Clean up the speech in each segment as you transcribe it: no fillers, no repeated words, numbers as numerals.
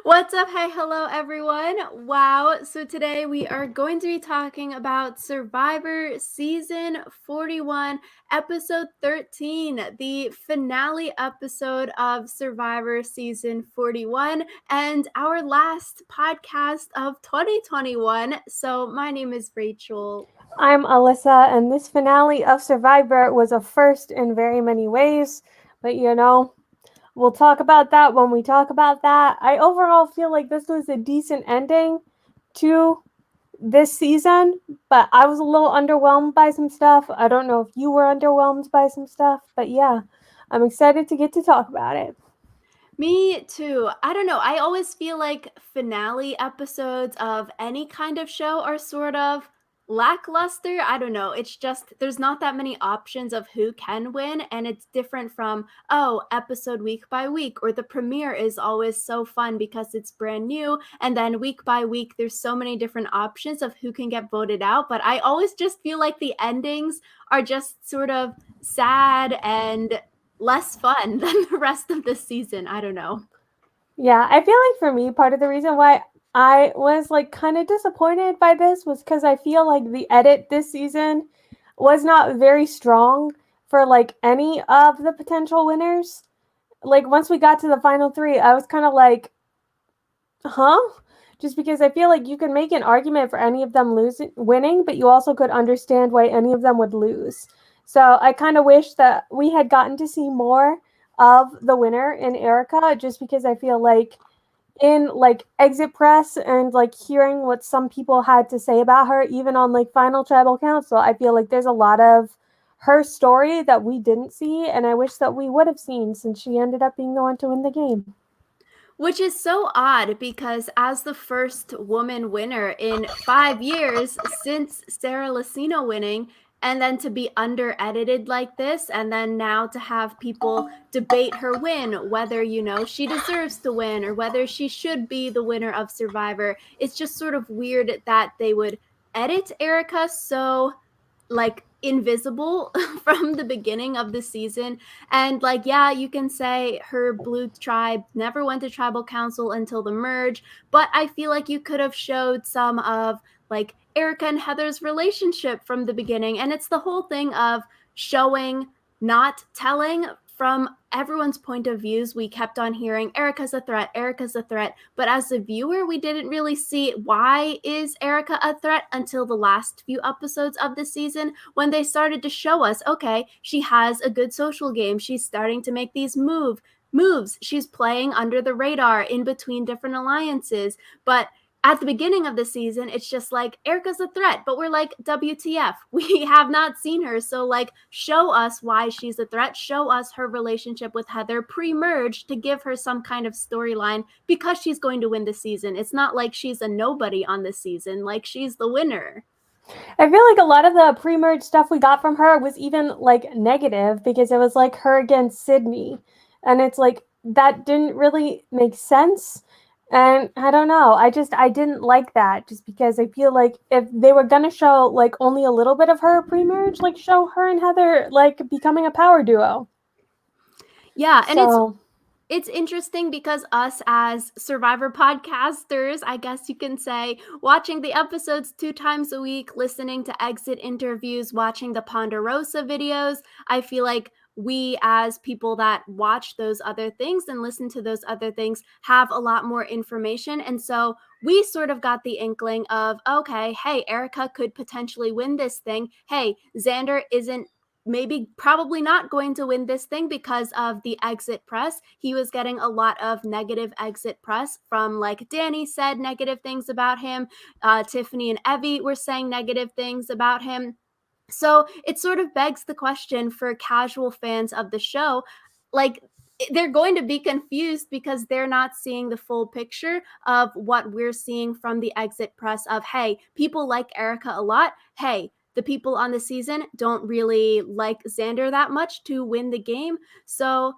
What's up? Hey, hello everyone. Wow. So today we are going to be talking about Survivor Season 41, Episode 13, the finale episode of Survivor Season 41, and our last podcast of 2021. So my name is Rachel. I'm Alyssa, and this finale of Survivor was a first in very many ways, but we'll talk about that when we talk about that. I overall feel like this was a decent ending to this season, but I was a little underwhelmed by some stuff. I don't know if you were underwhelmed by some stuff, but yeah, I'm excited to get to talk about it. Me too. I don't know. I always feel like finale episodes of any kind of show are sort of lackluster. I don't know. It's just there's not that many options of who can win, and it's different from, oh, episode week by week, or the premiere is always so fun because it's brand new, and then week by week there's so many different options of who can get voted out. But I always just feel like the endings are just sort of sad and less fun than the rest of the season. I don't know. Yeah, I feel like for me, part of the reason why I was like kind of disappointed by this was because I feel like the edit this season was not very strong for like any of the potential winners. Like once we got to the final three, I was kind of like, huh? Just because I feel like you could make an argument for any of them losing winning, but you also could understand why any of them would lose. So I kind of wish that we had gotten to see more of the winner in Erica, just because I feel like in like exit press and like hearing what some people had to say about her, even on like final tribal council, I feel like there's a lot of her story that we didn't see, and I wish that we would have seen since she ended up being the one to win the game. Which is so odd because, as the first woman winner in 5 years since Sarah Lacino winning, and then to be under edited like this, and then now to have people debate her win, whether, she deserves to win or whether she should be the winner of Survivor, it's just sort of weird that they would edit Erica so like invisible from the beginning of the season. And like, yeah, you can say her blue tribe never went to tribal council until the merge, but I feel like you could have showed some of like Erica and Heather's relationship from the beginning. And it's the whole thing of showing, not telling. From everyone's point of views, we kept on hearing Erica's a threat, Erica's a threat, but as a viewer we didn't really see why is Erica a threat until the last few episodes of the season, when they started to show us, okay, she has a good social game, she's starting to make these moves, she's playing under the radar in between different alliances. But at the beginning of the season, it's just like Erica's a threat, but we're like, WTF? We have not seen her. So, like, show us why she's a threat. Show us her relationship with Heather pre merge to give her some kind of storyline because she's going to win the season. It's not like she's a nobody on the season, like, she's the winner. I feel like a lot of the pre-merge stuff we got from her was even like negative because it was like her against Sydney, and it's like that didn't really make sense. And I don't know, I didn't like that, just because I feel like if they were gonna show like only a little bit of her pre-merge, like show her and Heather like becoming a power duo. Yeah, and So it's interesting because us as Survivor podcasters, I guess you can say, watching the episodes 2 times a week, listening to exit interviews, watching the Ponderosa videos, I feel like we as people that watch those other things and listen to those other things have a lot more information. And so we sort of got the inkling of, okay, hey, Erica could potentially win this thing. Hey, Xander isn't, maybe probably not going to win this thing because of the exit press. He was getting a lot of negative exit press from, like, Danny said negative things about him. Tiffany and Evie were saying negative things about him. So it sort of begs the question for casual fans of the show, like, they're going to be confused because they're not seeing the full picture of what we're seeing from the exit press of, hey, people like Erica a lot. Hey, the people on the season don't really like Xander that much to win the game. So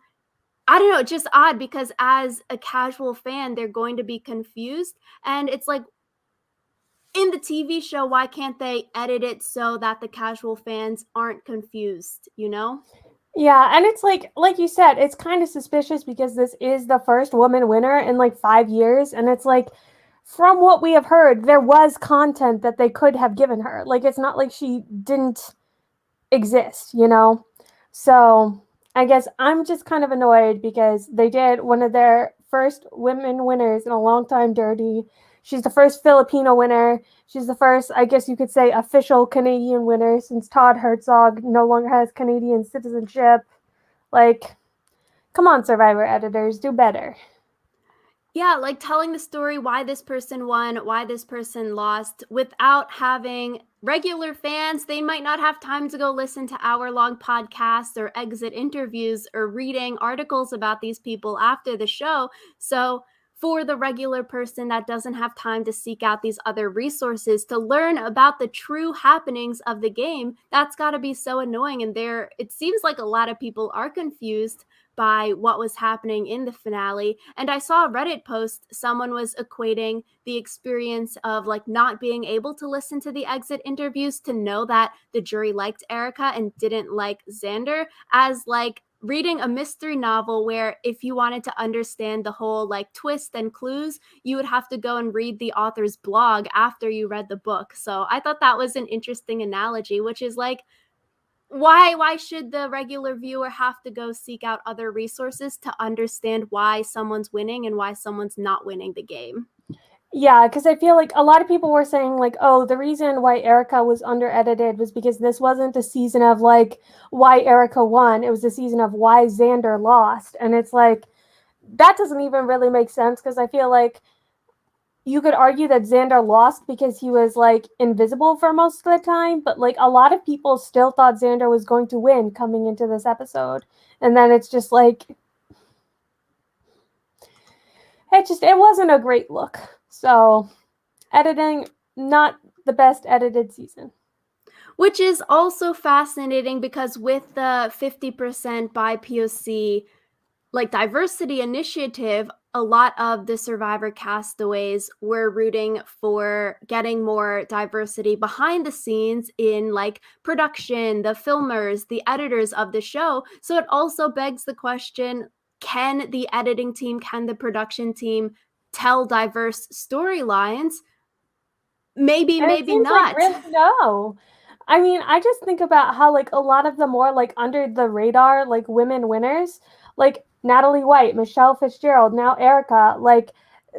I don't know, it's just odd because as a casual fan, they're going to be confused. And it's like, in the TV show, why can't they edit it so that the casual fans aren't confused, you know? Yeah, and it's like you said, it's kind of suspicious because this is the first woman winner in like 5 years, and it's like from what we have heard, there was content that they could have given her. Like it's not like she didn't exist, you know? So I guess I'm just kind of annoyed because they did one of their first women winners in a long time dirty. She's the first Filipino winner. She's the first, I guess you could say, official Canadian winner since Todd Herzog no longer has Canadian citizenship. Like, come on, Survivor editors, do better. Yeah, like telling the story why this person won, why this person lost, without having regular fans. They might not have time to go listen to hour-long podcasts or exit interviews or reading articles about these people after the show. So for the regular person that doesn't have time to seek out these other resources to learn about the true happenings of the game, that's got to be so annoying. And there, it seems like a lot of people are confused by what was happening in the finale. And I saw a Reddit post, someone was equating the experience of like not being able to listen to the exit interviews to know that the jury liked Erica and didn't like Xander as like reading a mystery novel where if you wanted to understand the whole like twist and clues, you would have to go and read the author's blog after you read the book. So I thought that was an interesting analogy, which is like, why should the regular viewer have to go seek out other resources to understand why someone's winning and why someone's not winning the game? Yeah, because I feel like a lot of people were saying, like, oh, the reason why Erica was under edited was because this wasn't a season of, like, why Erica won. It was a season of why Xander lost. And it's like, that doesn't even really make sense because I feel like you could argue that Xander lost because he was like invisible for most of the time, but like a lot of people still thought Xander was going to win coming into this episode. And then it's just like it wasn't a great look. So, editing not the best edited season. Which is also fascinating because with the 50% by POC like diversity initiative, a lot of the Survivor castaways were rooting for getting more diversity behind the scenes in like production, the filmers, the editors of the show. So it also begs the question, can the editing team, can the production team tell diverse storylines? Maybe, And it maybe seems like not. really no. I mean, I just think about how like a lot of the more like under the radar like women winners, like Natalie White, Michelle Fitzgerald, now Erica, like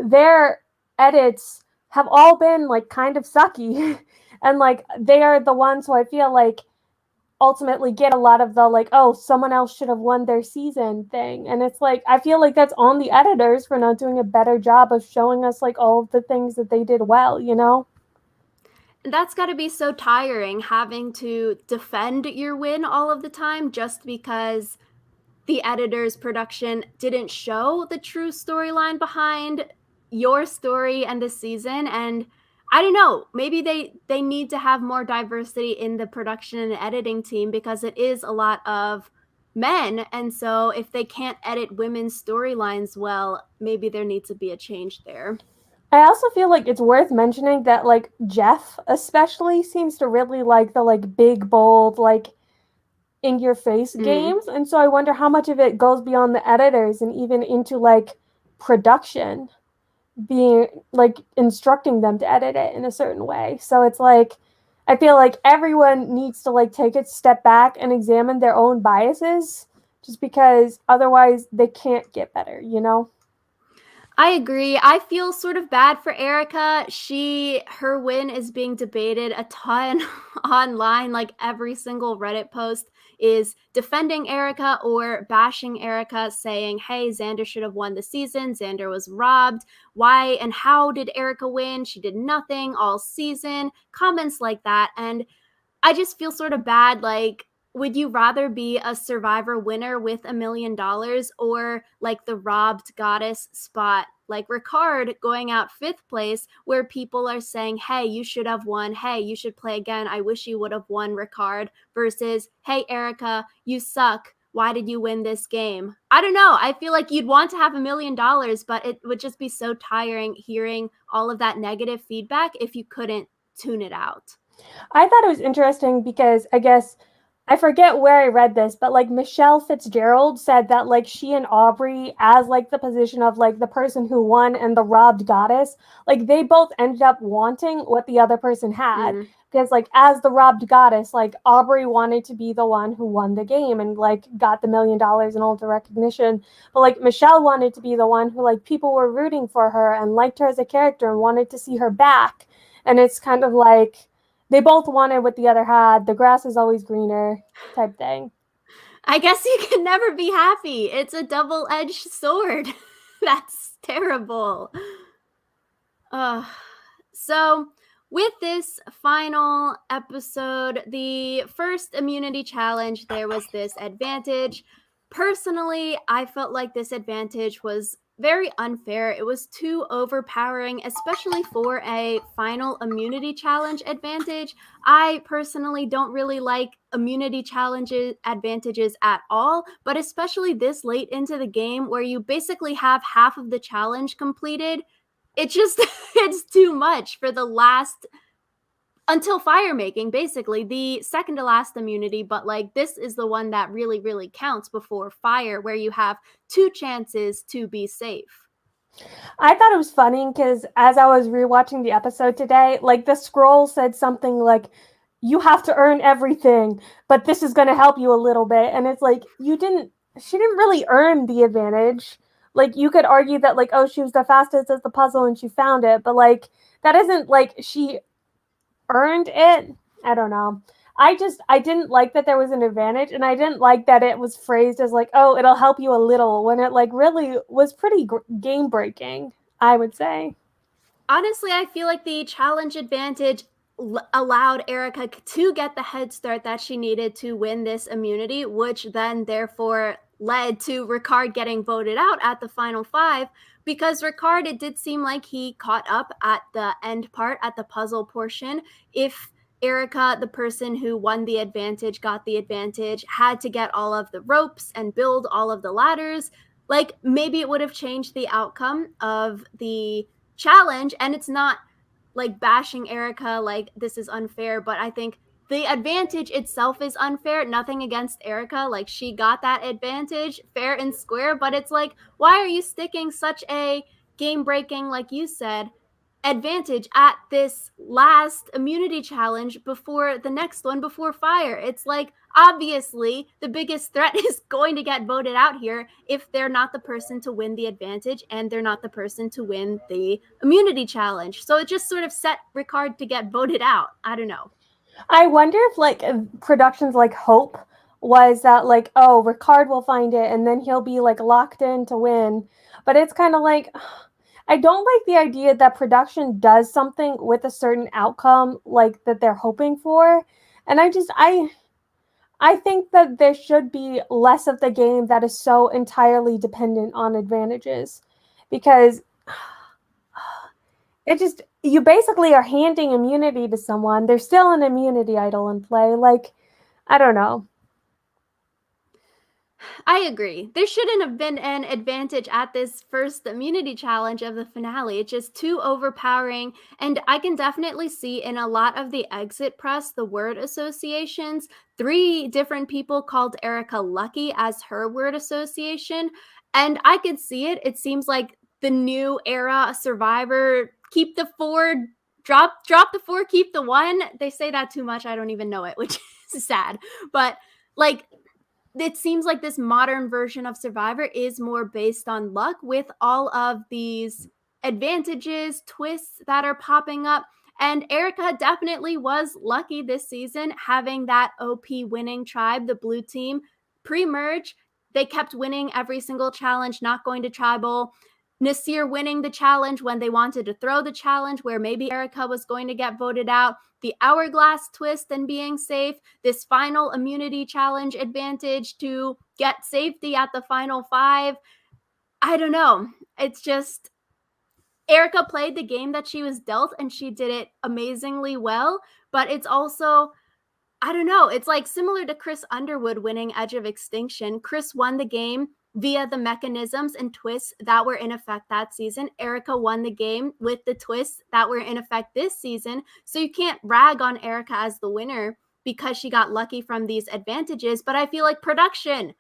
their edits have all been like kind of sucky. And like they are the ones who I feel like ultimately get a lot of the like, oh, someone else should have won their season thing. And it's like I feel like that's on the editors for not doing a better job of showing us like all of the things that they did well, you know? That's got to be so tiring having to defend your win all of the time just because the editor's production didn't show the true storyline behind your story and the season. And I don't know, maybe they need to have more diversity in the production and editing team because it is a lot of men, and so if they can't edit women's storylines well, maybe there needs to be a change there. I also feel like it's worth mentioning that like Jeff especially seems to really like the like big bold like in your face Mm. games, and so I wonder how much of it goes beyond the editors and even into like production being like instructing them to edit it in a certain way. So it's like I feel like everyone needs to like take a step back and examine their own biases just because otherwise they can't get better, you know? I agree. I feel sort of bad for Erica. Her win is being debated a ton online. Like every single Reddit post is defending Erica or bashing Erica, saying, hey, Xander should have won the season. Xander was robbed. Why and how did Erica win? She did nothing all season. Comments like that. And I just feel sort of bad. Like, would you rather be a survivor winner with $1 million or like the robbed goddess spot, like Ricard going out fifth place, where people are saying, hey, you should have won. Hey, you should play again. I wish you would have won, Ricard, versus, hey, Erica, you suck. Why did you win this game? I don't know. I feel like you'd want to have $1 million, but it would just be so tiring hearing all of that negative feedback if you couldn't tune it out. I thought it was interesting because I guess I forget where I read this, but like Michelle Fitzgerald said that like she and Aubrey, as like the position of like the person who won and the robbed goddess, like they both ended up wanting what the other person had. Mm. Because like as the robbed goddess, like Aubrey wanted to be the one who won the game and like got the $1 million and all the recognition. But like Michelle wanted to be the one who like people were rooting for her and liked her as a character and wanted to see her back. And it's kind of like they both wanted what the other had. The grass is always greener type thing. I guess you can never be happy. It's a double-edged sword. That's terrible. So, with this final episode, the first immunity challenge, there was this advantage. Personally, I felt like this advantage was very unfair. It was too overpowering, especially for a final immunity challenge advantage. I personally don't really like immunity challenges advantages at all, but especially this late into the game where you basically have half of the challenge completed. It just it's too much for the last until fire making, basically the second to last immunity, but like this is the one that really counts before fire, where you have two chances to be safe. I thought it was funny because as I was rewatching the episode today, like the scroll said something like, you have to earn everything, but this is going to help you a little bit. And it's like, she didn't really earn the advantage. Like, you could argue that, like, oh, she was the fastest at the puzzle and she found it, but like, that isn't like she earned it. I don't know. I didn't like that there was an advantage, and I didn't like that it was phrased as like, oh, it'll help you a little, when it like really was pretty game breaking, I would say. Honestly, I feel like the challenge advantage allowed Erica to get the head start that she needed to win this immunity, which then therefore led to Ricard getting voted out at the final five. Because Ricard, it did seem like he caught up at the end part, at the puzzle portion. If Erica, the person who won the advantage, got the advantage, had to get all of the ropes and build all of the ladders, like maybe it would have changed the outcome of the challenge. And it's not like bashing Erica like this is unfair, but I think the advantage itself is unfair. Nothing against Erica. Like she got that advantage fair and square, but it's like, why are you sticking such a game breaking, like you said, advantage at this last immunity challenge before the next one, before fire? It's like, obviously the biggest threat is going to get voted out here if they're not the person to win the advantage and they're not the person to win the immunity challenge. So it just sort of set Ricard to get voted out. I don't know. I wonder if like productions like Hope was that like, oh, Ricard will find it and then he'll be like locked in to win. But it's kind of like, I don't like the idea that production does something with a certain outcome like that they're hoping for. And I think that there should be less of the game that is so entirely dependent on advantages, because it just, you basically are handing immunity to someone. There's still an immunity idol in play. Like, I don't know. I agree. There shouldn't have been an advantage at this first immunity challenge of the finale. It's just too overpowering. And I can definitely see in a lot of the exit press, the word associations, 3 different people called Erica lucky as her word association. And I could see it. It seems like the new era Survivor, keep the 4, drop the 4, keep the 1. They say that too much. I don't even know it, which is sad. But like, it seems like this modern version of Survivor is more based on luck, with all of these advantages, twists that are popping up. And Erica definitely was lucky this season having that OP winning tribe, the blue team, pre-merge. They kept winning every single challenge, not going to tribal. Nasir winning the challenge when they wanted to throw the challenge, where maybe Erica was going to get voted out. The hourglass twist and being safe. This final immunity challenge advantage to get safety at the final 5. I don't know. It's just Erica played the game that she was dealt and she did it amazingly well. But it's also, I don't know. It's like similar to Chris Underwood winning Edge of Extinction. Chris won the game via the mechanisms and twists that were in effect that season. Erica won the game with the twists that were in effect this season. So you can't rag on Erica as the winner. because she got lucky from these advantages. But I feel like production,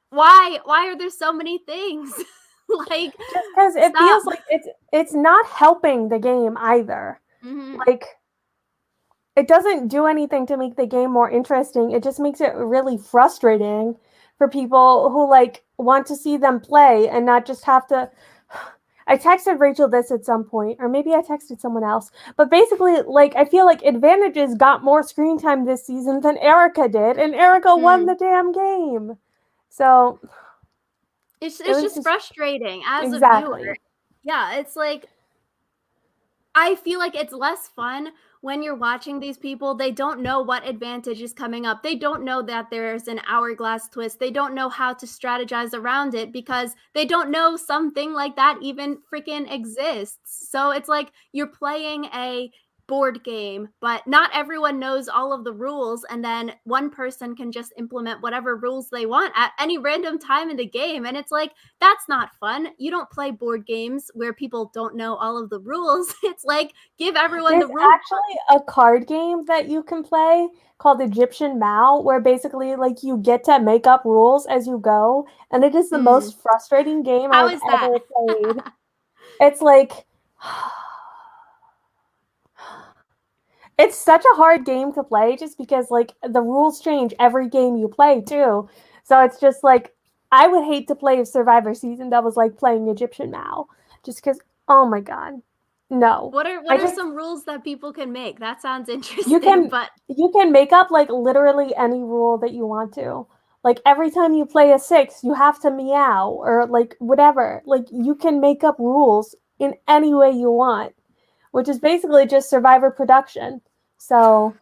why are there so many things? Like, just because it feels like it's not helping the game either. Like, it doesn't do anything to make the game more interesting. It just makes it really frustrating for people who like want to see them play and not just have to. I texted Rachel this at some point, or maybe I texted someone else. But basically, like, I feel like Advantages got more screen time this season than Erica did, and Erica won the damn game. So it's just frustrating as a viewer. Yeah, it's like, I feel like it's less fun when you're watching these people. They don't know what advantage is coming up. They don't know that there's an hourglass twist. They don't know how to strategize around it because they don't know something like that even freaking exists. So it's like you're playing a board game, but not everyone knows all of the rules, and then one person can just implement whatever rules they want at any random time in the game, and it's like, that's not fun. You don't play board games where people don't know all of the rules. It's like, give everyone the rules. There's actually a card game that you can play called Egyptian Mao, where basically like you get to make up rules as you go, and it is the most frustrating game I've ever played. It's like, it's such a hard game to play just because like the rules change every game you play too. So it's just like, I would hate to play a Survivor season that was like playing Egyptian Mao, just because, oh my god, no. What are some rules that people can make? That sounds interesting. You can make up like literally any rule that you want to. Like every time you play a 6, you have to meow or like whatever. Like you can make up rules in any way you want, which is basically just Survivor production. So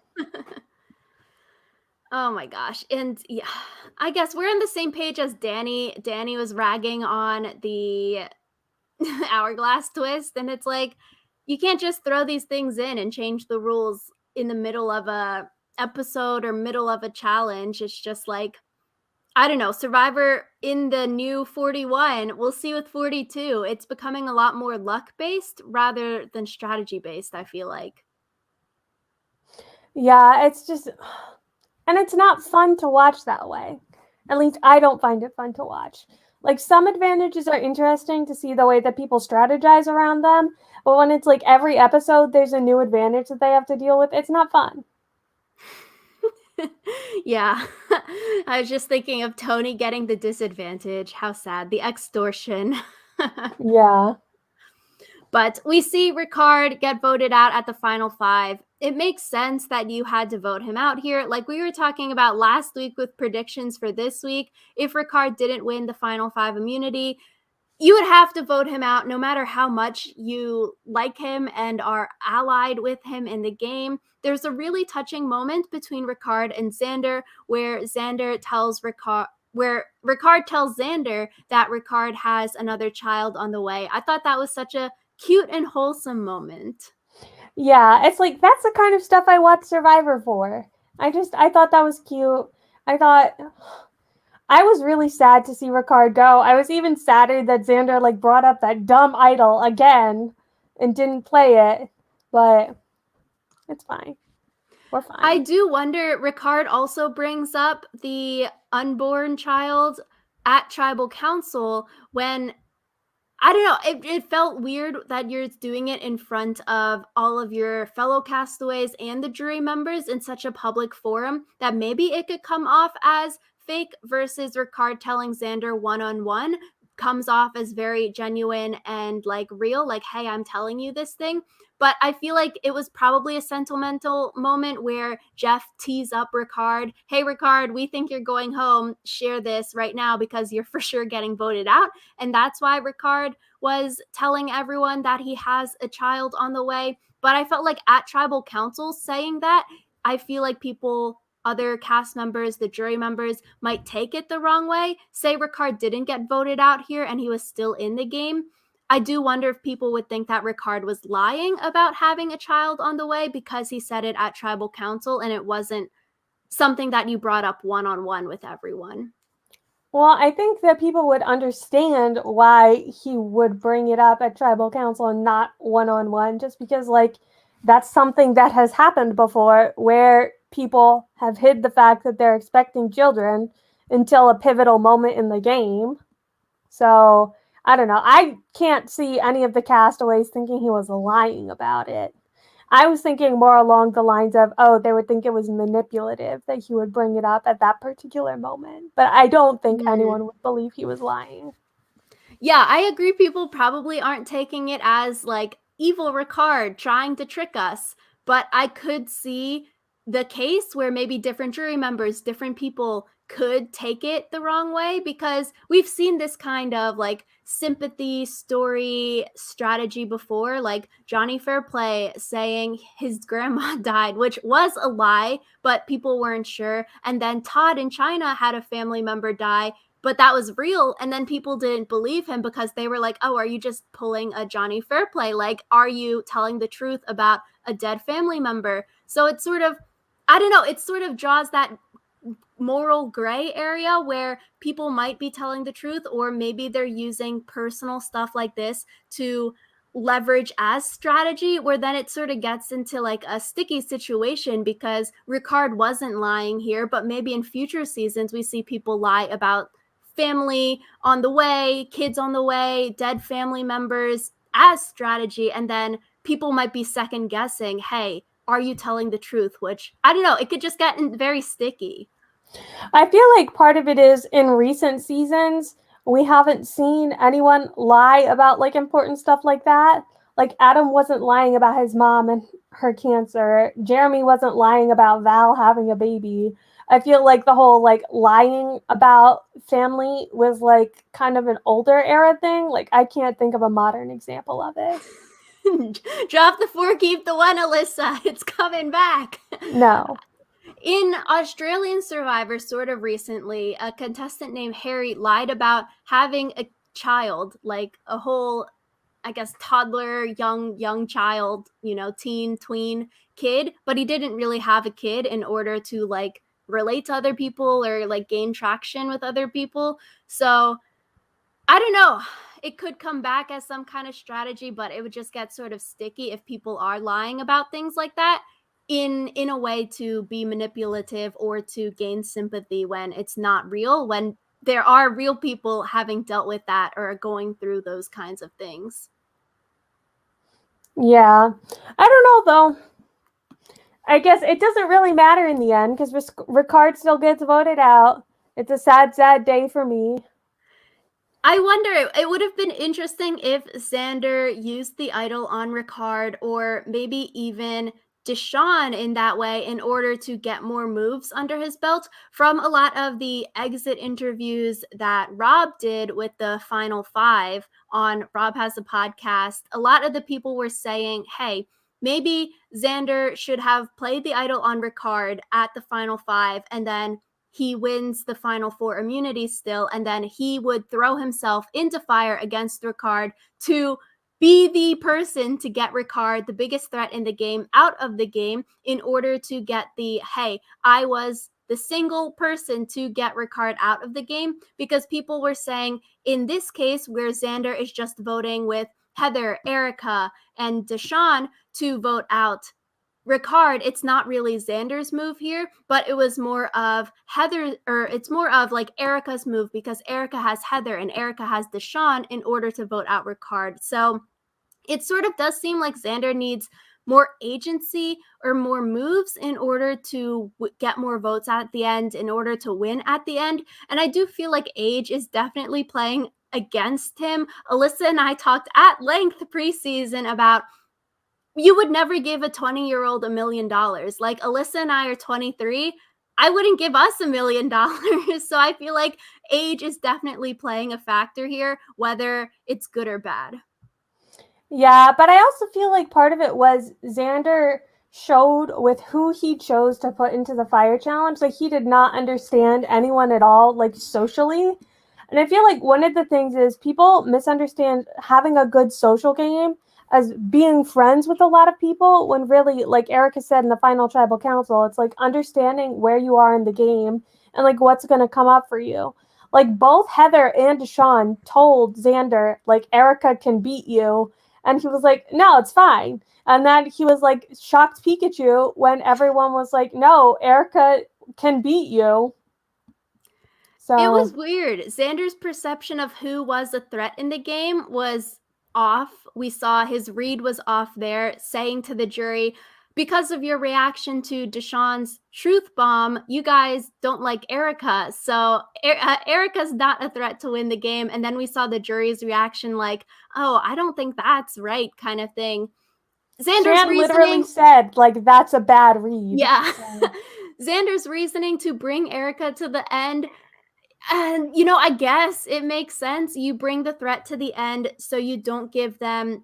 oh my gosh. And yeah, I guess we're on the same page as Danny. Danny was ragging on the hourglass twist, and it's like, you can't just throw these things in and change the rules in the middle of a episode or middle of a challenge. It's just like, I don't know, Survivor in the new 41, we'll see with 42. It's becoming a lot more luck based rather than strategy based, I feel like. Yeah, it's just, and it's not fun to watch that way. At least I don't find it fun to watch. Like, some advantages are interesting to see the way that people strategize around them, but when it's like every episode there's a new advantage that they have to deal with, it's not fun. Yeah. I was just thinking of Tony getting the disadvantage. How sad. The extortion. Yeah. But we see Ricard get voted out at the final 5. It makes sense that you had to vote him out here. Like we were talking about last week with predictions for this week, if Ricard didn't win the final 5 immunity, you would have to vote him out no matter how much you like him and are allied with him in the game. There's a really touching moment between Ricard and Xander where Ricard tells Xander that Ricard has another child on the way. I thought that was such a cute and wholesome moment. Yeah, it's like, that's the kind of stuff I watch Survivor for. I thought that was cute. I was really sad to see Ricard go. I was even sadder that Xander like brought up that dumb idol again and didn't play it, but it's fine. We're fine. I do wonder, Ricard also brings up the unborn child at Tribal Council when, I don't know, it felt weird that you're doing it in front of all of your fellow castaways and the jury members in such a public forum that maybe it could come off as fake, versus Ricard telling Xander one-on-one comes off as very genuine and like real, like, hey, I'm telling you this thing. But I feel like it was probably a sentimental moment where Jeff teased up Ricard. Hey, Ricard, we think you're going home. Share this right now because you're for sure getting voted out. And that's why Ricard was telling everyone that he has a child on the way. But I felt like at Tribal Council saying that, I feel like other cast members, the jury members, might take it the wrong way. Say Ricard didn't get voted out here and he was still in the game. I do wonder if people would think that Ricard was lying about having a child on the way because he said it at Tribal Council and it wasn't something that you brought up one-on-one with everyone. Well, I think that people would understand why he would bring it up at Tribal Council and not one-on-one, just because, like, that's something that has happened before where people have hid the fact that they're expecting children until a pivotal moment in the game. So I don't know. I can't see any of the castaways thinking he was lying about it. I was thinking more along the lines of, oh, they would think it was manipulative that he would bring it up at that particular moment. But I don't think anyone would believe he was lying. Yeah, I agree. People probably aren't taking it as like evil Ricard trying to trick us, but I could see the case where maybe different jury members, different people could take it the wrong way, because we've seen this kind of like sympathy story strategy before, like Johnny Fairplay saying his grandma died, which was a lie, but people weren't sure. And then Todd in China had a family member die, but that was real, and then people didn't believe him because they were like, oh, are you just pulling a Johnny Fairplay? Like, are you telling the truth about a dead family member? So it's sort of, I don't know, it sort of draws that moral gray area where people might be telling the truth, or maybe they're using personal stuff like this to leverage as strategy, where then it sort of gets into like a sticky situation, because Ricard wasn't lying here, but maybe in future seasons we see people lie about family on the way, kids on the way, dead family members as strategy, and then people might be second guessing, hey, are you telling the truth? Which, I don't know, it could just get very sticky. I feel like part of it is in recent seasons, we haven't seen anyone lie about like important stuff like that. Like Adam wasn't lying about his mom and her cancer. Jeremy wasn't lying about Val having a baby. I feel like the whole like lying about family was like kind of an older era thing. Like I can't think of a modern example of it. Drop the four, keep the one, Alyssa. It's coming back. No. In Australian Survivor, sort of recently, a contestant named Harry lied about having a child, like a whole, I guess, toddler, young child, you know, teen, tween kid, but he didn't really have a kid in order to like relate to other people or like gain traction with other people. So I don't know. It could come back as some kind of strategy, but it would just get sort of sticky if people are lying about things like that in a way to be manipulative or to gain sympathy when it's not real, when there are real people having dealt with that or going through those kinds of things. Yeah. I don't know though. I guess it doesn't really matter in the end because Ricard still gets voted out. It's a sad, sad day for me. I wonder, it would have been interesting if Xander used the idol on Ricard, or maybe even Deshawn in that way, in order to get more moves under his belt. From a lot of the exit interviews that Rob did with the Final Five on Rob Has a Podcast, a lot of the people were saying, hey, maybe Xander should have played the idol on Ricard at the Final Five, and then he wins the Final Four immunity still, and then he would throw himself into fire against Ricard to be the person to get Ricard, the biggest threat in the game, out of the game, in order to get the, hey, I was the single person to get Ricard out of the game. Because people were saying in this case where Xander is just voting with Heather, Erica, and Deshawn to vote out Ricard, it's not really Xander's move here, but it was more of Heather, or it's more of like Erica's move, because Erica has Heather and Erica has Deshawn in order to vote out Ricard. So it sort of does seem like Xander needs more agency or more moves in order to get more votes at the end, in order to win at the end. And I do feel like age is definitely playing against him. Alyssa and I talked at length preseason about, you would never give a 20-year-old $1 million. Like Alyssa and I are 23. I wouldn't give us $1 million. So I feel like age is definitely playing a factor here, whether it's good or bad. Yeah, but I also feel like part of it was Xander showed with who he chose to put into the fire challenge. Like he did not understand anyone at all, like socially. And I feel like one of the things is people misunderstand having a good social game as being friends with a lot of people, when really, like Erica said in the final tribal council, it's like understanding where you are in the game and like what's going to come up for you. Like both Heather and Deshawn told Xander, like Erica can beat you, And he was like, no, it's fine. And then he was like shocked Pikachu when everyone was like, no, Erica can beat you. It was So weird. Xander's perception of who was a threat in the game was off. We saw his read was off there, saying to the jury, because of your reaction to Deshawn's truth bomb, you guys don't like Erica. So Erica's not a threat to win the game. And then we saw the jury's reaction like, oh, I don't think that's right, kind of thing. Xander's Jan literally reasoning. said, like, that's a bad read. Yeah. So. Xander's reasoning to bring Erica to the end. And, you know, I guess it makes sense. You bring the threat to the end so you don't give them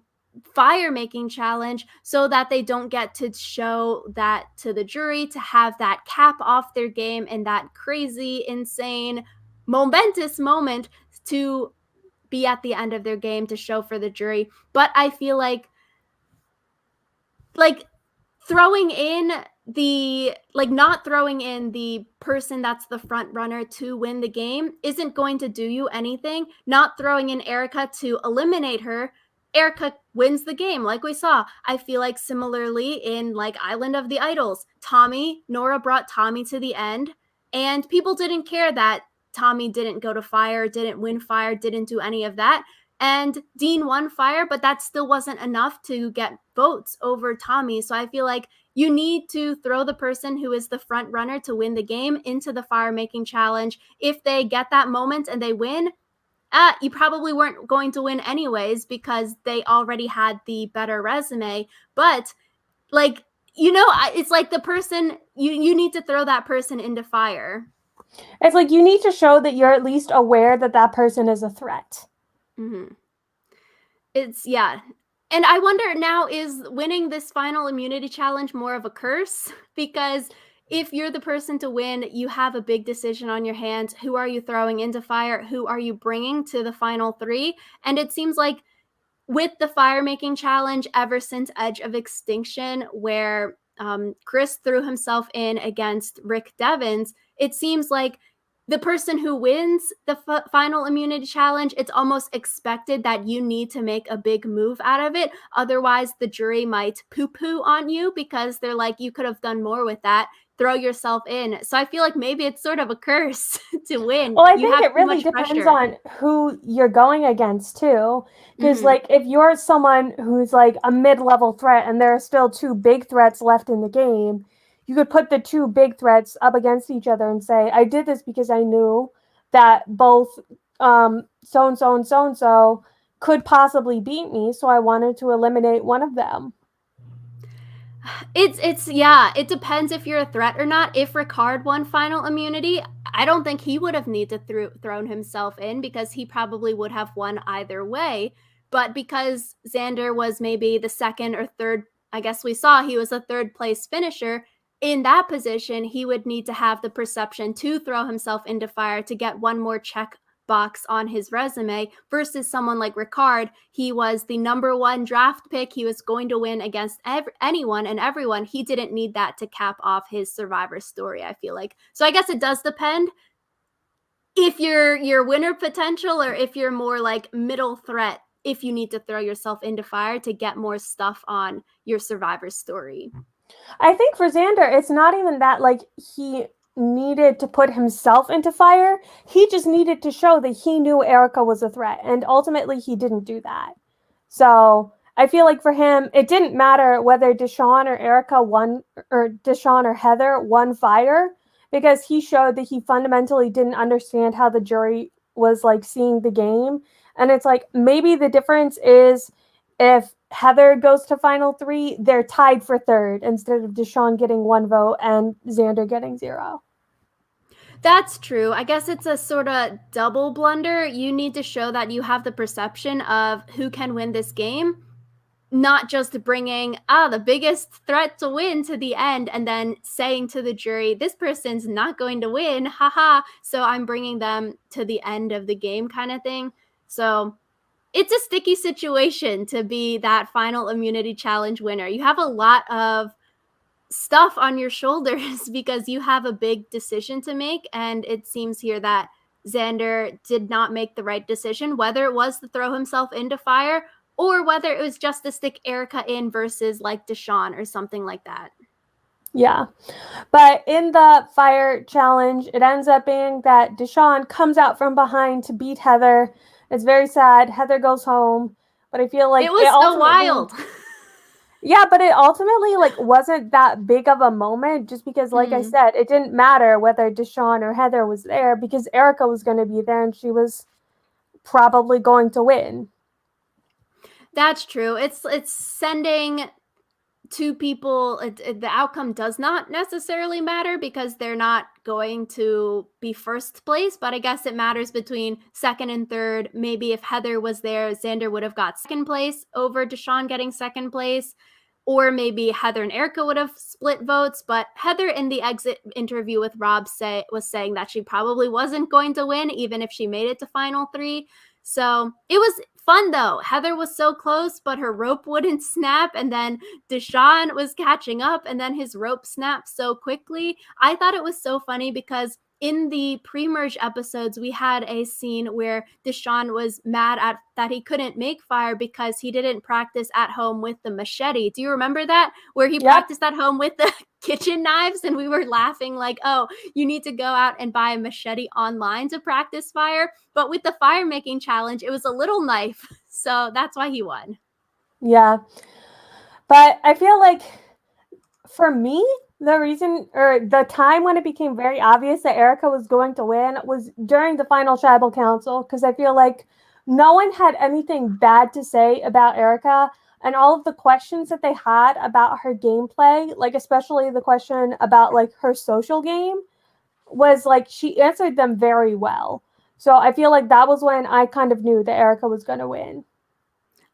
fire making challenge so that they don't get to show that to the jury, to have that cap off their game and that crazy, insane, momentous moment to be at the end of their game to show for the jury. But I feel like throwing in not throwing in the person that's the front runner to win the game isn't going to do you anything. Not throwing in Erica to eliminate her, Erica wins the game, like we saw. I feel like similarly in like Island of the Idols, Nora brought Tommy to the end, and people didn't care that Tommy didn't go to fire, didn't win fire, didn't do any of that. And Dean won fire, but that still wasn't enough to get votes over Tommy. So I feel like you need to throw the person who is the front runner to win the game into the fire making challenge. If they get that moment and they win, you probably weren't going to win anyways because they already had the better resume. But like, you know, it's like the person, you need to throw that person into fire. It's like you need to show that you're at least aware that that person is a threat. Mm-hmm. It's, yeah. And I wonder now, is winning this final immunity challenge more of a curse? Because if you're the person to win, you have a big decision on your hands. Who are you throwing into fire? Who are you bringing to the final three? And it seems like with the fire making challenge ever since Edge of Extinction, where Chris threw himself in against Rick Devens, it seems like the person who wins the final immunity challenge, it's almost expected that you need to make a big move out of it. Otherwise, the jury might poo-poo on you because they're like, you could have done more with that. Throw yourself in. So I feel like maybe it's sort of a curse to win. Well, I you think have it really depends on who you're going against too. Because like if you're someone who's like a mid-level threat and there are still two big threats left in the game, you could put the two big threats up against each other and say, I did this because I knew that both so-and-so and so-and-so could possibly beat me, so I wanted to eliminate one of them. It's yeah, it depends if you're a threat or not. If Ricard won final immunity, I don't think he would have needed to thrown himself in because he probably would have won either way. But because Xander was maybe the second or third, I guess we saw he was a third place finisher, in that position, he would need to have the perception to throw himself into fire to get one more check box on his resume versus someone like Ricard. He was the number one draft pick. He was going to win against anyone and everyone. He didn't need that to cap off his Survivor story, I feel like. So I guess it does depend if you're your winner potential or if you're more like middle threat, if you need to throw yourself into fire to get more stuff on your Survivor story. I think for Xander, it's not even that like he needed to put himself into fire. He just needed to show that he knew Erica was a threat, and ultimately he didn't do that. So I feel like for him, it didn't matter whether Deshawn or Erica won, or Deshawn or Heather won fire, because he showed that he fundamentally didn't understand how the jury was like seeing the game. And it's like maybe the difference is if Heather goes to final three, they're tied for third instead of Deshawn getting one vote and Xander getting 0. That's true. I guess it's a sort of double blunder. You need to show that you have the perception of who can win this game, not just bringing the biggest threat to win to the end and then saying to the jury, this person's not going to win, haha, so I'm bringing them to the end of the game kind of thing. So it's a sticky situation to be that final immunity challenge winner. You have a lot of stuff on your shoulders because you have a big decision to make. And it seems here that Xander did not make the right decision, whether it was to throw himself into fire or whether it was just to stick Erica in versus like Deshawn or something like that. Yeah. But in the fire challenge, it ends up being that Deshawn comes out from behind to beat Heather. It's very sad. Heather goes home. But I feel like it was so wild. Yeah, but it ultimately like wasn't that big of a moment just because, like I said, it didn't matter whether Deshawn or Heather was there because Erica was going to be there and she was probably going to win. That's true. It's sending two people, the outcome does not necessarily matter because they're not going to be first place, but I guess it matters between second and third. Maybe if Heather was there, Xander would have got second place over Deshawn getting second place, or maybe Heather and Erica would have split votes. But Heather in the exit interview with Rob was saying that she probably wasn't going to win even if she made it to final three. So it was fun though. Heather was so close, but her rope wouldn't snap. And then Deshawn was catching up and then his rope snapped so quickly. I thought it was so funny because in the pre-merge episodes, we had a scene where Deshawn was mad at that he couldn't make fire because he didn't practice at home with the machete. Do you remember that? Where he practiced at home with the kitchen knives and we were laughing like, oh, you need to go out and buy a machete online to practice fire. But with the fire making challenge, it was a little knife. So that's why he won. Yeah. But I feel like for me, the reason or the time when it became very obvious that Erica was going to win was during the final tribal council because I feel like no one had anything bad to say about Erica, and all of the questions that they had about her gameplay, like especially the question about like her social game, was like she answered them very well. So I feel like that was when I kind of knew that Erica was going to win.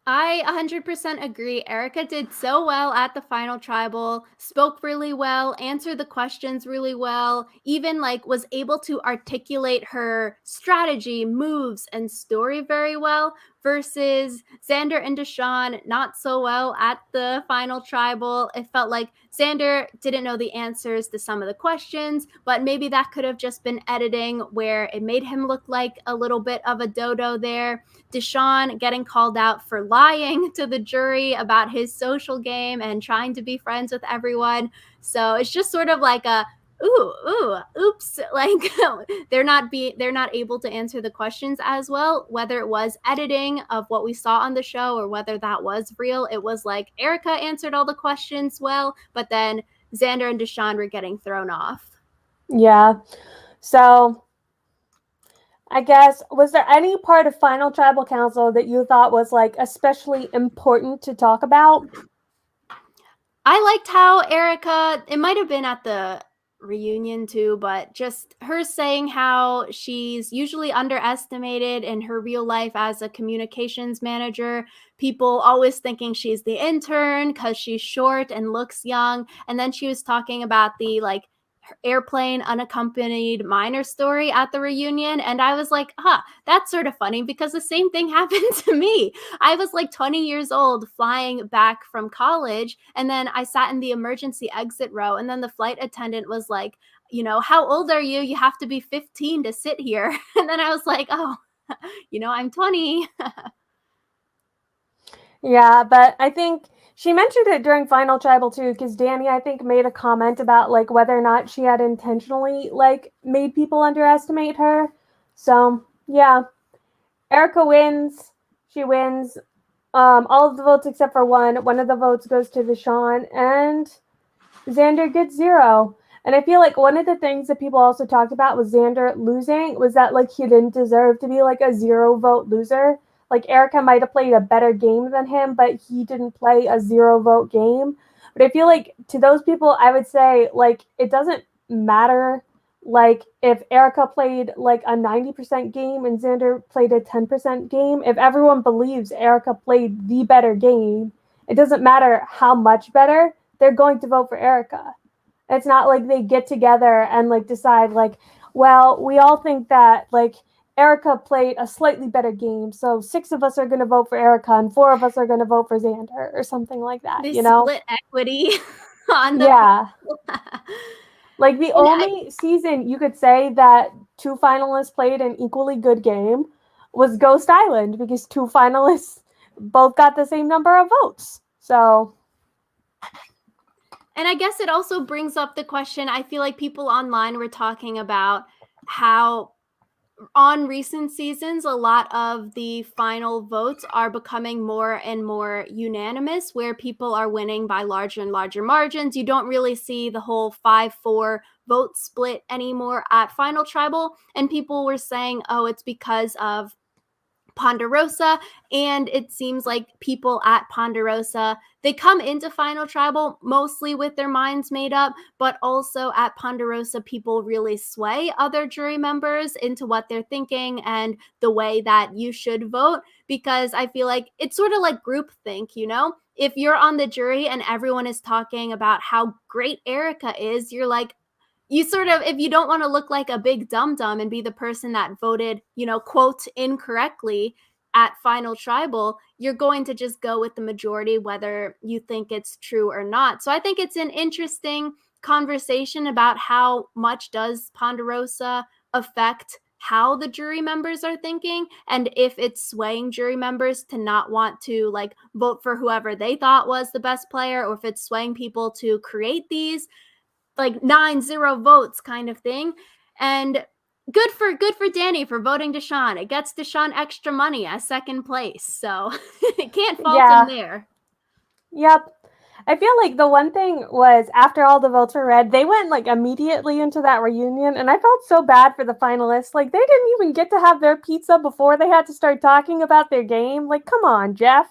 I 100% agree. Erica did so well at the final tribal, spoke really well, answered the questions really well, even like was able to articulate her strategy, moves, and story very well versus Xander and Deshawn not so well at the final tribal. It felt like Xander didn't know the answers to some of the questions, but maybe that could have just been editing where it made him look like a little bit of a dodo there. Deshawn getting called out for lying to the jury about his social game and trying to be friends with everyone. So it's just sort of like a oops, like they're not able to answer the questions as well, whether it was editing of what we saw on the show or whether that was real. It was like Erica answered all the questions well, but then Xander and Deshawn were getting thrown off. Yeah. So I guess, was there any part of Final Tribal Council that you thought was like especially important to talk about? I liked how Erica, it might have been at the reunion too, but just her saying how she's usually underestimated in her real life as a communications manager. People always thinking she's the intern because she's short and looks young. And then she was talking about the like airplane unaccompanied minor story at the reunion, and I was like, that's sort of funny because the same thing happened to me. I was like 20 years old flying back from college, and then I sat in the emergency exit row, and then the flight attendant was like, how old are you? You have to be 15 to sit here. And then I was like, oh, I'm 20. Yeah, but I think she mentioned it during Final Tribal too, because Danny, I think, made a comment about like whether or not she had intentionally like made people underestimate her. So yeah, Erica wins. She wins all of the votes except for one. One of the votes goes to Deshawn, and Xander gets 0. And I feel like one of the things that people also talked about was Xander losing was that like he didn't deserve to be like a 0 vote loser. Like Erica might have played a better game than him, but he didn't play a 0 vote game. But I feel like to those people, I would say like it doesn't matter like if Erica played like a 90% game and Xander played a 10% game. If everyone believes Erica played the better game, it doesn't matter how much better, they're going to vote for Erica. It's not like they get together and like decide like, well, we all think that like Erica played a slightly better game, so 6 of us are going to vote for Erica and 4 of us are going to vote for Xander or something like that. They split equity on the Like the only season you could say that 2 finalists played an equally good game was Ghost Island because 2 finalists both got the same number of votes. So, and I guess it also brings up the question, I feel like people online were talking about how on recent seasons, a lot of the final votes are becoming more and more unanimous, where people are winning by larger and larger margins. You don't really see the whole 5-4 vote split anymore at Final Tribal. And people were saying, oh, it's because of Ponderosa, and it seems like people at Ponderosa, they come into Final Tribal mostly with their minds made up, but also at Ponderosa, people really sway other jury members into what they're thinking and the way that you should vote, because I feel like it's sort of like groupthink, you know? If you're on the jury and everyone is talking about how great Erica is, you're like, you sort of, if you don't want to look like a big dum-dum and be the person that voted, you know, quote, incorrectly at Final Tribal, you're going to just go with the majority, whether you think it's true or not. So I think it's an interesting conversation about how much does Ponderosa affect how the jury members are thinking, and if it's swaying jury members to not want to like vote for whoever they thought was the best player, or if it's swaying people to create these like 9-0 votes kind of thing. And good for Danny for voting Deshawn. It gets Deshawn extra money as second place, so can't fault him yeah. there. Yep. I feel like the one thing was after all the votes were read, they went like immediately into that reunion, and I felt so bad for the finalists. Like they didn't even get to have their pizza before they had to start talking about their game. Like, come on, Jeff.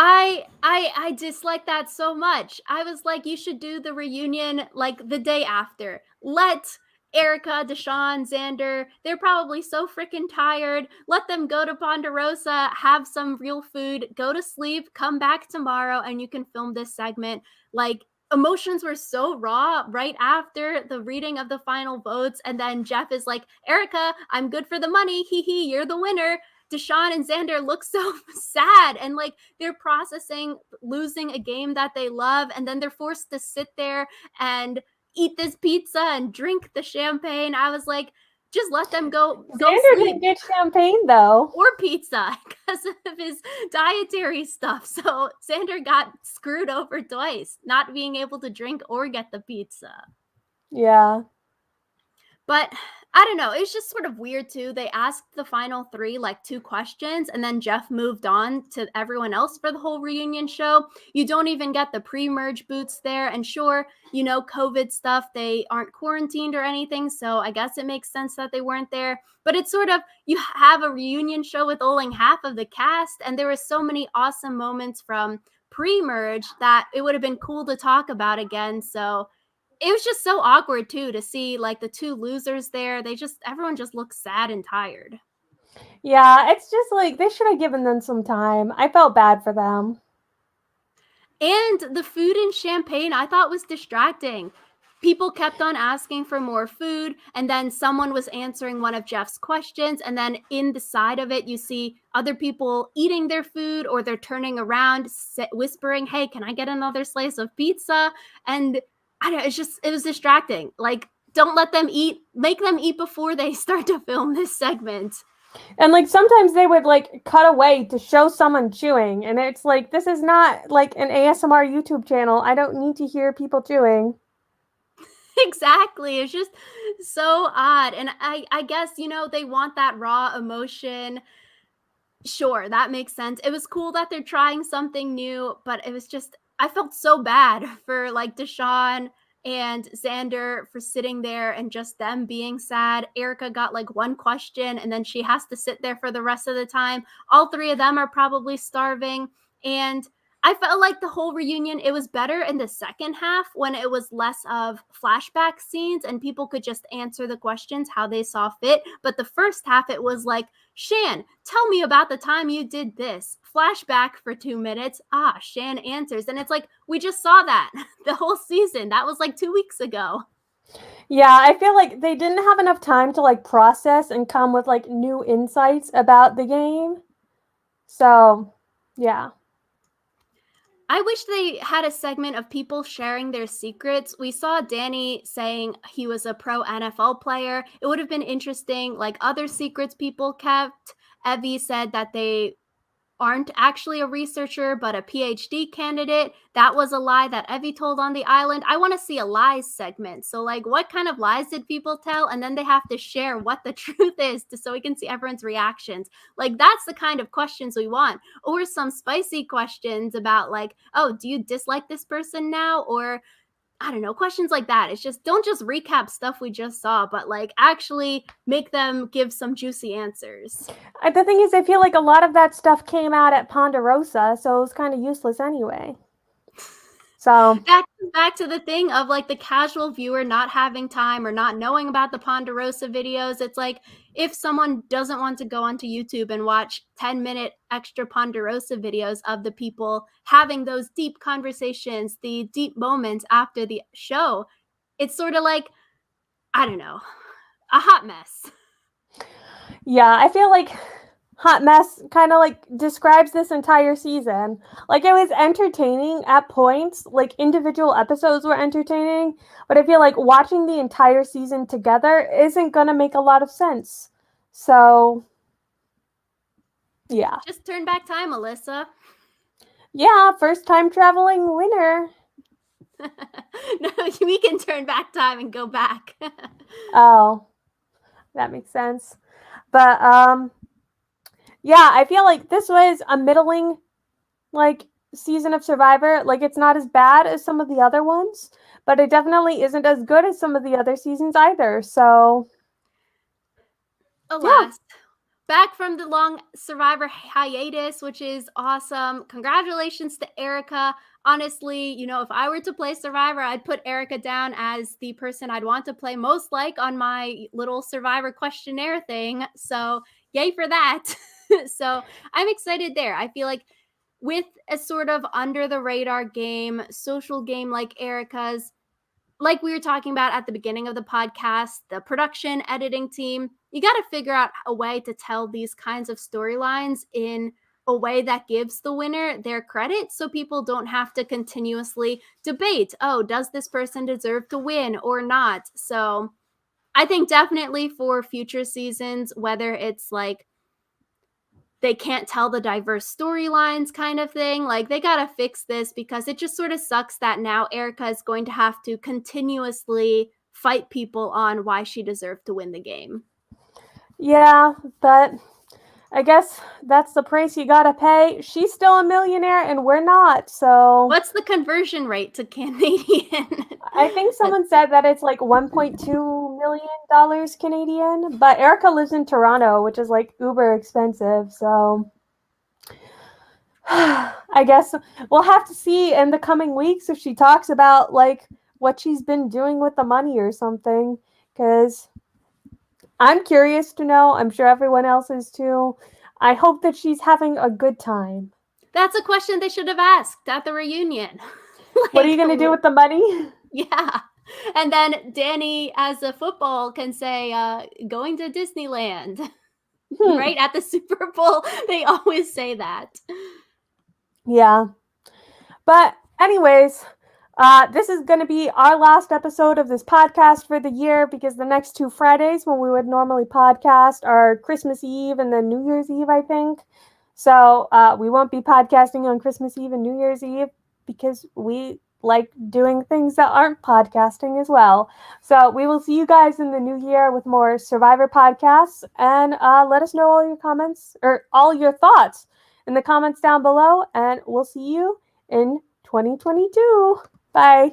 I dislike that so much. I was like, you should do the reunion like the day after. Let Erica, Deshawn, Xander, they're probably so freaking tired. Let them go to Ponderosa, have some real food, go to sleep, come back tomorrow, and you can film this segment. Like, emotions were so raw right after the reading of the final votes. And then Jeff is like, Erica, I'm good for the money. Hee hee, you're the winner. Deshawn and Xander look so sad, and like they're processing losing a game that they love, and then they're forced to sit there and eat this pizza and drink the champagne. I was like, just let them go Xander sleep didn't get champagne though. or pizza because of his dietary stuff. So Xander got screwed over twice, not being able to drink or get the pizza. Yeah. But I don't know. It's just sort of weird too. They asked the final three like 2 questions, and then Jeff moved on to everyone else for the whole reunion show. You don't even get the pre-merge boots there. And sure, you know, COVID stuff, they aren't quarantined or anything. So I guess it makes sense that they weren't there. But it's sort of, you have a reunion show with only half of the cast, and there were so many awesome moments from pre-merge that it would have been cool to talk about again. So it was just so awkward too to see like the 2 losers there. Everyone just looks sad and tired. Yeah, it's just like they should have given them some time. I felt bad for them. And the food and champagne I thought was distracting. People kept on asking for more food, and then someone was answering one of Jeff's questions, and then in the side of it you see other people eating their food, or they're turning around whispering, hey, can I get another slice of pizza? And I don't know, it was distracting. Like, don't let them eat, make them eat before they start to film this segment. And like sometimes they would like cut away to show someone chewing, and it's like this is not like an ASMR YouTube channel. I don't need to hear people chewing. Exactly. It's just so odd. And I guess, you know, they want that raw emotion. Sure, that makes sense. It was cool that they're trying something new, but it was just, I felt so bad for like Deshawn and Xander for sitting there and just them being sad. Erica got like 1 question, and then she has to sit there for the rest of the time. All 3 of them are probably starving. And I felt like the whole reunion, it was better in the second half when it was less of flashback scenes and people could just answer the questions how they saw fit. But the first half, it was like, Shan, tell me about the time you did this. Flashback for 2 minutes. Shan answers. And it's like, we just saw that the whole season. That was like 2 weeks ago. Yeah, I feel like they didn't have enough time to like process and come with like new insights about the game. So, yeah. I wish they had a segment of people sharing their secrets. We saw Danny saying he was a pro NFL player. It would have been interesting, like other secrets people kept. Evie said that they aren't actually a researcher but a PhD candidate. That was a lie that Evie told on the island. I want to see a lies segment. So, like, what kind of lies did people tell? And then they have to share what the truth is so we can see everyone's reactions. Like, that's the kind of questions we want. Or some spicy questions about, like, oh, do you dislike this person now? Or I don't know, questions like that. It's just, don't just recap stuff we just saw, but like actually make them give some juicy answers. The thing is, I feel like a lot of that stuff came out at Ponderosa, so it was kind of useless anyway. So back to the thing of like the casual viewer not having time or not knowing about the Ponderosa videos. It's like, if someone doesn't want to go onto YouTube and watch 10-minute extra Ponderosa videos of the people having those deep conversations, the deep moments after the show, it's sort of like, I don't know, a hot mess. yeah, I feel like Hot Mess kind of like describes this entire season. Like, it was entertaining at points, like individual episodes were entertaining, but I feel like watching the entire season together isn't gonna make a lot of sense. So yeah. Just turn back time, Alyssa. Yeah, first time traveling winner. No, we can turn back time and go back. Oh, that makes sense. But yeah, I feel like this was a middling like season of Survivor. Like, it's not as bad as some of the other ones, but it definitely isn't as good as some of the other seasons either. So Alas. Yeah. Back from the long Survivor hiatus, which is awesome. Congratulations to Erica. Honestly, you know, if I were to play Survivor, I'd put Erica down as the person I'd want to play most like on my little Survivor questionnaire thing. So, yay for that. So, I'm excited there. I feel like with a sort of under the radar game, social game like Erica's, like we were talking about at the beginning of the podcast, the production editing team, you got to figure out a way to tell these kinds of storylines in a way that gives the winner their credit, so people don't have to continuously debate, oh, does this person deserve to win or not? So I think definitely for future seasons, whether it's like they can't tell the diverse storylines kind of thing, like they gotta fix this, because it just sort of sucks that now Erica is going to have to continuously fight people on why she deserved to win the game. yeah, but I guess that's the price you gotta pay. She's still a millionaire and we're not, so What's the conversion rate to Canadian? I think someone said that it's like $1.2 million Canadian, but Erica lives in Toronto, which is like uber expensive, so I guess we'll have to see in the coming weeks if she talks about like what she's been doing with the money or something, because I'm curious to know. I'm sure everyone else is too. I hope that she's having a good time. That's a question they should have asked at the reunion. Like, what are you going to do with the money? Yeah. And then Danny, as a football, can say, going to Disneyland. Right? At the Super Bowl, they always say that. Yeah. But anyways, this is going to be our last episode of this podcast for the year, because the next 2 Fridays when we would normally podcast are Christmas Eve and then New Year's Eve, I think. So we won't be podcasting on Christmas Eve and New Year's Eve because we like doing things that aren't podcasting as well. So we will see you guys in the new year with more Survivor podcasts, and let us know all your comments or all your thoughts in the comments down below, and we'll see you in 2022. Bye.